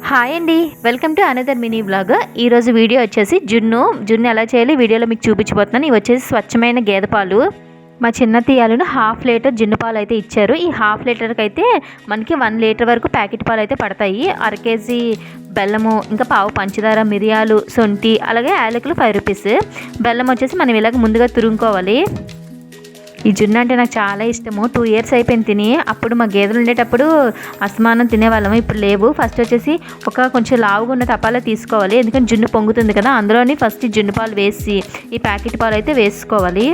Hi అండి, welcome to another mini vlog. ఈరోజు video వచ్చేసి జున్ను ఎలా చేయాలి వీడియోలో మీకు చూపించబోతున్నాను. ఇవి వచ్చేసి స్వచ్ఛమైన గేదె పాలు. మా చిన్న తీయాలను 1/2 లీటర్ జున్ను పాలు అయితే ఇచ్చారు. ఈ 1/2 లీటర్కి అయితే మనకి 1 లీటర్ వరకు ప్యాకెట్ పాలు అయితే పడతాయి. 1/2 కేజీ బెల్లము, ఇంకా పావు పంచదార, మిరియాలు, శొంఠి, అలాగే యాలకులు 5 రూపీస్. బెల్లం వచ్చేసి మనం ఇలాగ ముందుగా తురుముకోవాలి. ఈ జున్ను అంటే నాకు చాలా ఇష్టము. 2 ఇయర్స్ అయిపోయింది తిని. అప్పుడు మా గేదెలు ఉండేటప్పుడు అసమానం తినేవాళ్ళము, ఇప్పుడు లేవు. ఫస్ట్ వచ్చేసి కొంచెం లావుగా ఉన్న తపాలా తీసుకోవాలి, ఎందుకంటే జున్ను పొంగుతుంది కదా. అందులోని ఫస్ట్ జున్ను పాలు వేసి ఈ ప్యాకెట్ పాలు అయితే వేసుకోవాలి.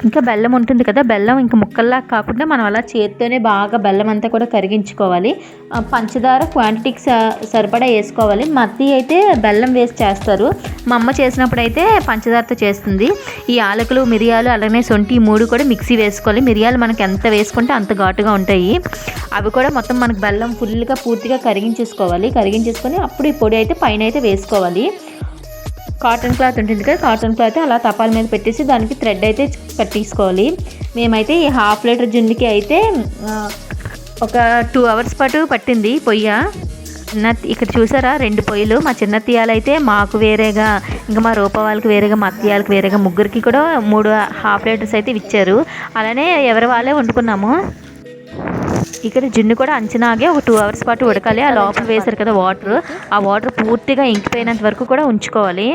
ఇంకా బెల్లం ఉంటుంది కదా, బెల్లం ఇంకా ముక్కల్లా కాకుండా మనం అలా చేత్తోనే బాగా బెల్లం అంతా కూడా కరిగించుకోవాలి. పంచదార క్వాంటిటీకి సరిపడా వేసుకోవాలి. మా అత్తయ్య అయితే బెల్లం వేసి చేస్తారు, మా అమ్మ చేసినప్పుడు అయితే పంచదారతో చేస్తుంది. ఈ యాలకులు, మిరియాలు, అలానే శొంఠి 3 కూడా మిక్సీ వేసుకోవాలి. మిరియాలు మనకి ఎంత వేసుకుంటే అంత ఘాటుగా ఉంటాయి. అవి కూడా మొత్తం మనకు బెల్లం ఫుల్గా పూర్తిగా కరిగించేసుకొని అప్పుడు ఈ పొడి అయితే పైన అయితే వేసుకోవాలి. కాటన్ క్లాత్ ఉంటుంది కదా, కాటన్ క్లాత్ అలా తపాల మీద పెట్టేసి దానికి థ్రెడ్ అయితే కట్టేసుకోవాలి. మేమైతే ఈ 1/2 లీటర్ జున్నుకి అయితే ఒక 2 అవర్స్ పాటు పట్టింది పొయ్య. ఇక్కడ చూసారా 2 పొయ్యిలు. మా చిన్న తీయాలైతే మాకు వేరేగా, ఇంకా మా రూప వాళ్ళకి వేరేగా, మా అత్తయ్యకి వేరేగా, ముగ్గురికి కూడా 3 1/2 లీటర్స్ అయితే ఇచ్చారు. అలానే ఎవరి వాళ్ళే వండుకున్నాము. ఇక్కడ జున్ను కూడా అంచనాగే ఒక 2 అవర్స్ పాటు ఉడకాలి. ఆ లోపల వేసారు కదా వాటర్, ఆ వాటర్ పూర్తిగా ఇంకిపోయినంత వరకు కూడా ఉంచుకోవాలి.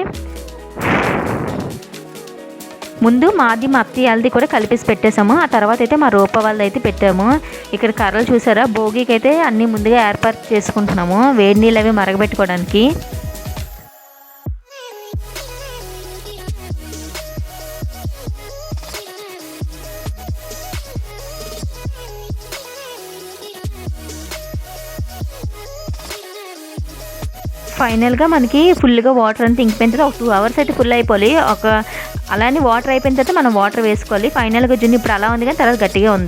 ముందు మాది మా అత్తయ్యది కూడా కలిపేసి పెట్టేసాము. ఆ తర్వాత అయితే మా రూప వాళ్ళది అయితే పెట్టాము. ఇక్కడ కర్రలు చూసారా, భోగికి అయితే అన్నీ ముందుగా ఏర్పాటు చేసుకుంటున్నాము వేడి నీళ్ళు అవి మరగబెట్టుకోవడానికి. ఫైనల్గా మనకి ఫుల్గా వాటర్ అంతా ఇంకిపోయిన తర్వాత ఒక 2 అవర్స్ అయితే ఫుల్ అయిపోవాలి. అలానే వాటర్ అయిపోయిన తర్వాత మనం వాటర్ వేసుకోవాలి. ఫైనల్గా జున్ను ఇప్పుడు అలా ఉంది, కానీ తర్వాత గట్టిగా ఉంది.